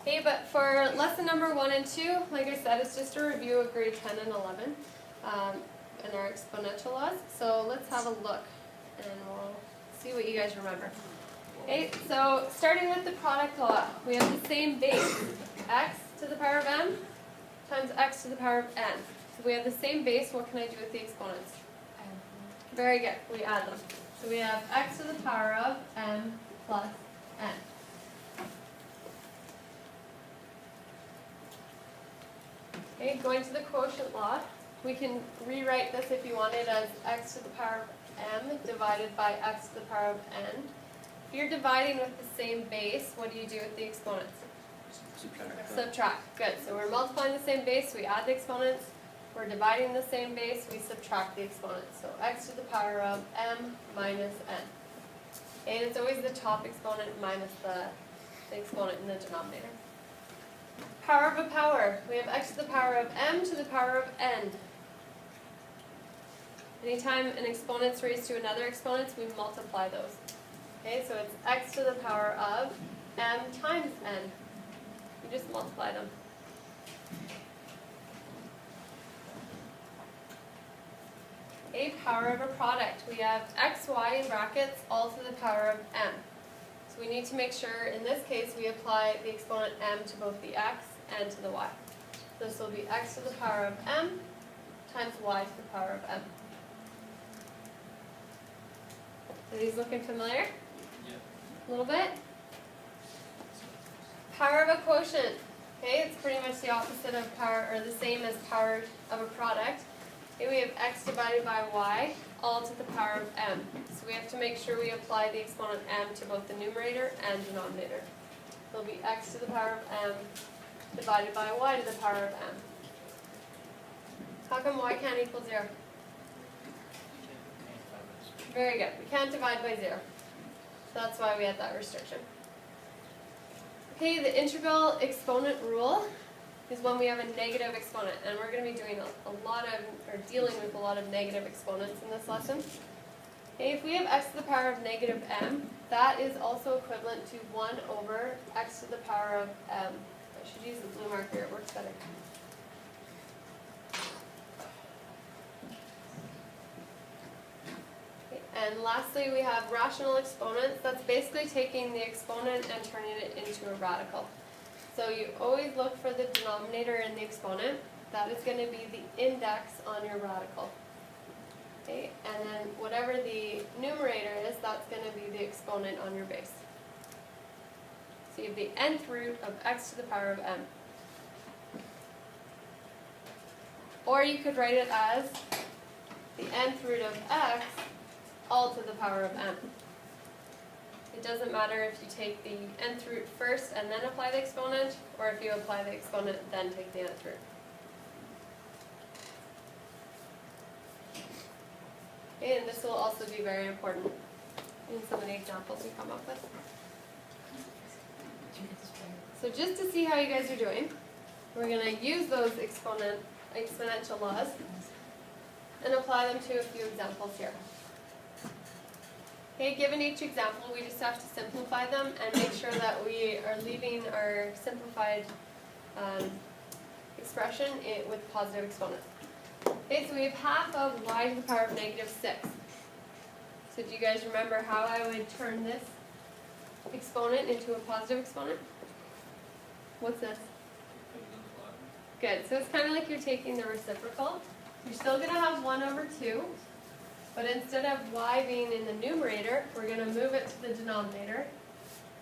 Okay, but for lesson number 1 and 2, like I said, it's just a review of grade 10 and 11 and our exponential laws. So let's have a look and we'll see what you guys remember. Okay, so starting with the product law, we have the same base, x to the power of m times x to the power of n. So we have the same base, what can I do with the exponents? Very good, we add them. So we have x to the power of m plus n. Okay, going to the quotient law, we can rewrite this if you wanted as x to the power of m divided by x to the power of n. If you're dividing with the same base, what do you do with the exponents? Subtract. Good. So we're multiplying the same base, we add the exponents. We're dividing the same base, we subtract the exponents. So x to the power of m minus n. And it's always the top exponent minus the exponent in the denominator. Power of a power. We have x to the power of m to the power of n. Anytime an exponent's raised to another exponent, we multiply those. Okay, so it's x to the power of m times n. You just multiply them. A power of a product. We have x, y in brackets, all to the power of m. So we need to make sure, in this case, we apply the exponent m to both the x and to the y. So this will be x to the power of m times y to the power of m. Are these looking familiar? Yeah. A little bit? Power of a quotient. Okay, it's pretty much the opposite of power, or the same as power of a product. Okay, we have x divided by y, all to the power of m. So we have to make sure we apply the exponent m to both the numerator and denominator. It'll be x to the power of m divided by y to the power of m. How come y can't equal 0? Very good. We can't divide by 0. So that's why we had that restriction. Okay, the integral exponent rule is when we have a negative exponent, and we're going to be doing a lot of, or dealing with a lot of negative exponents in this lesson. Okay, if we have x to the power of negative m, that is also equivalent to 1 over x to the power of m. I should use the blue marker, it works better. Okay, and lastly, we have rational exponents. That's basically taking the exponent and turning it into a radical. So you always look for the denominator in the exponent. That is going to be the index on your radical. Okay, and then whatever the numerator is, that's going to be the exponent on your base. So you have the nth root of x to the power of m. Or you could write it as the nth root of x all to the power of m. It doesn't matter if you take the nth root first and then apply the exponent, or if you apply the exponent then take the nth root. Okay, and this will also be very important in some of the examples we come up with. So just to see how you guys are doing, we're going to use those exponential laws and apply them to a few examples here. Okay, given each example, we just have to simplify them and make sure that we are leaving our simplified expression with positive exponents. Okay, so we have half of y to the power of negative 6. So do you guys remember how I would turn this exponent into a positive exponent? What's this? Good, so it's kind of like you're taking the reciprocal. You're still going to have 1 over 2. But instead of y being in the numerator, we're going to move it to the denominator,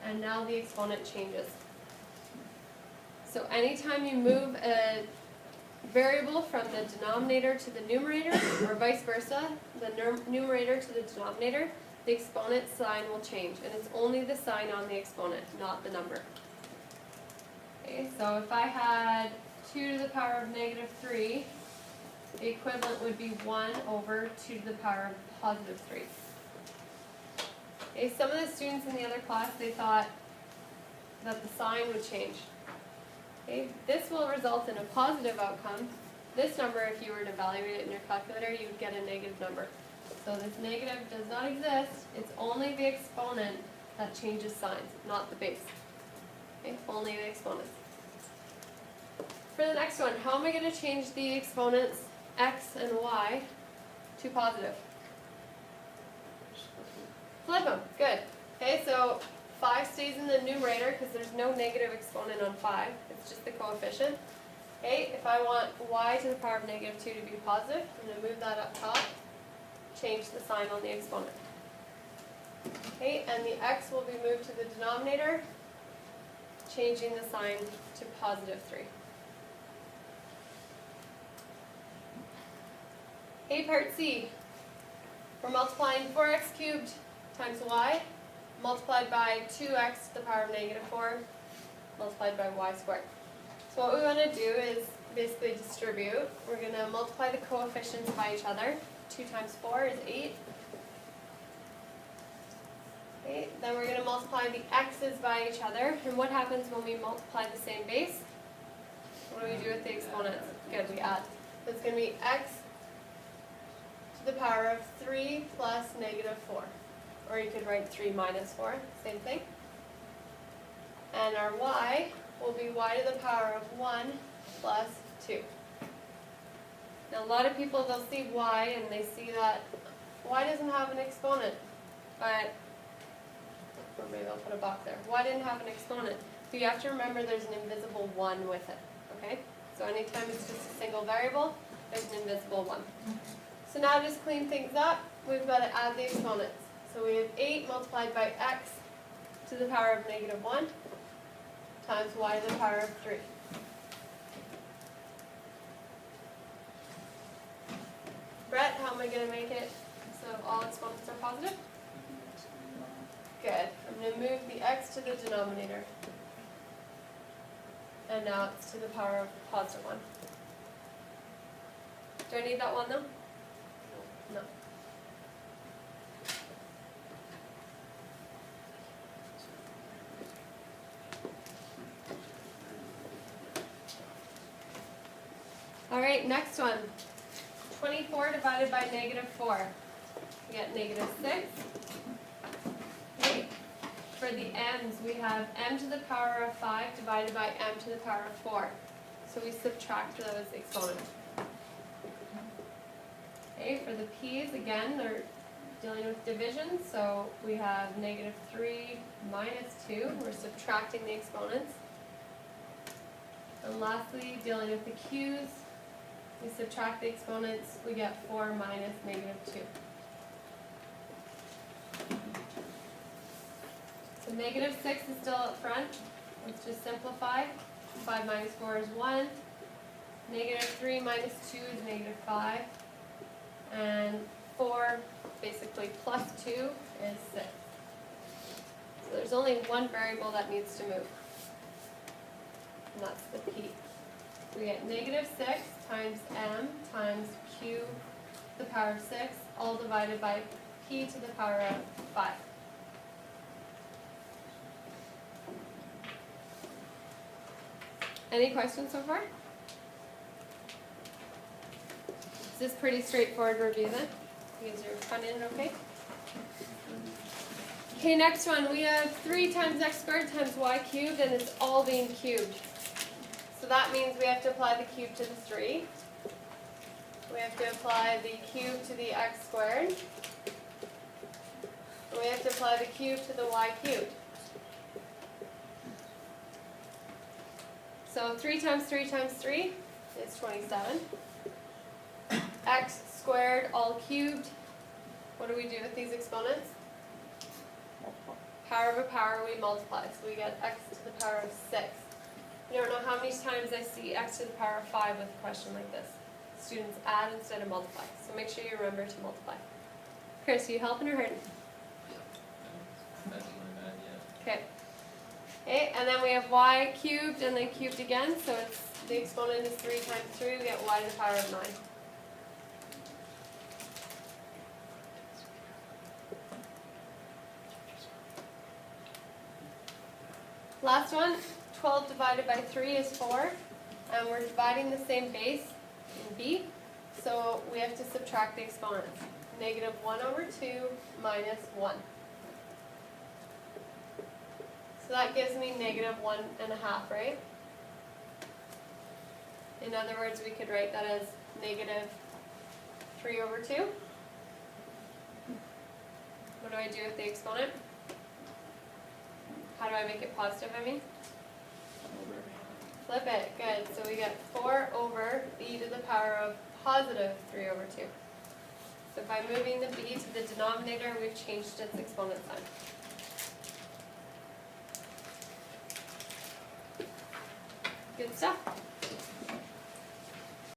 and now the exponent changes. So anytime you move a variable from the denominator to the numerator, or vice versa, the numerator to the denominator, the exponent sign will change, and it's only the sign on the exponent, not the number. Okay, so if I had 2 to the power of negative 3, the equivalent would be 1 over 2 to the power of positive 3. Okay, some of the students in the other class, they thought that the sign would change. Okay, this will result in a positive outcome. This number, if you were to evaluate it in your calculator, you would get a negative number. So this negative does not exist. It's only the exponent that changes signs, not the base. Okay, only the exponents. For the next one, how am I going to change the exponents x and y to positive? Flip them. Good. Okay, so 5 stays in the numerator because there's no negative exponent on 5. It's just the coefficient. Okay, if I want y to the power of negative 2 to be positive, I'm going to move that up top, change the sign on the exponent. Okay, and the x will be moved to the denominator, changing the sign to positive 3. Okay, part C. We're multiplying 4x cubed times y, multiplied by 2x to the power of negative 4, multiplied by y squared. So what we want to do is basically distribute. We're going to multiply the coefficients by each other. 2 times 4 is 8. Okay, then we're going to multiply the x's by each other. And what happens when we multiply the same base? What do we do with the exponents? Good, we add. So it's going to be x to the power of 3 plus negative 4. Or you could write 3 minus 4, same thing. And our y will be y to the power of 1 plus 2. Now a lot of people, they'll see y and they see that y doesn't have an exponent, but, or maybe I'll put a box there. Y didn't have an exponent, but you have to remember there's an invisible 1 with it, okay? So anytime it's just a single variable, there's an invisible 1. So now just clean things up, we've got to add the exponents. So we have 8 multiplied by x to the power of negative 1 times y to the power of 3. Brett, how am I going to make it so all exponents are positive? Good. I'm going to move the x to the denominator. And now it's to the power of positive 1. Do I need that 1 though? No. Alright, next one. 24 divided by negative 4. We get negative 6. Okay. For the m's, we have m to the power of 5 divided by m to the power of 4. So we subtract those exponents. Okay, for the p's, again, they're dealing with division. So we have negative 3 minus 2. We're subtracting the exponents. And lastly, dealing with the q's, we subtract the exponents, we get 4 minus negative 2. So negative 6 is still up front. Let's just simplify. 5 minus 4 is 1. Negative 3 minus 2 is negative 5. And 4, basically plus 2, is 6. So there's only one variable that needs to move. And that's the p. We get negative 6 times m times q to the power of 6, all divided by p to the power of 5. Any questions so far? Is this pretty straightforward review then? You guys are coming in okay? Okay, next one. We have 3 times x squared times y cubed, and it's all being cubed. So that means we have to apply the cube to the 3. We have to apply the cube to the x squared. And we have to apply the cube to the y cubed. So 3 times 3 times 3 is 27. X squared all cubed. What do we do with these exponents? Power of a power, we multiply. So we get x to the power of 6. I don't know how many times I see x to the power of 5 with a question like this. Students add instead of multiply. So make sure you remember to multiply. Chris, are you helping or hurting? Okay. Okay, and then we have y cubed and then cubed again. So it's the exponent is 3 times 3. We get y to the power of 9. Last one. 12 divided by 3 is 4, and we're dividing the same base in b, so we have to subtract the exponents. Negative 1 over 2 minus 1. So that gives me -1.5, right? In other words, we could write that as -3/2. What do I do with the exponent? How do I make it positive, I mean? Flip it, good. So we get 4/e to the power of +3/2. So by moving the b to the denominator, we've changed its exponent sign. Good stuff.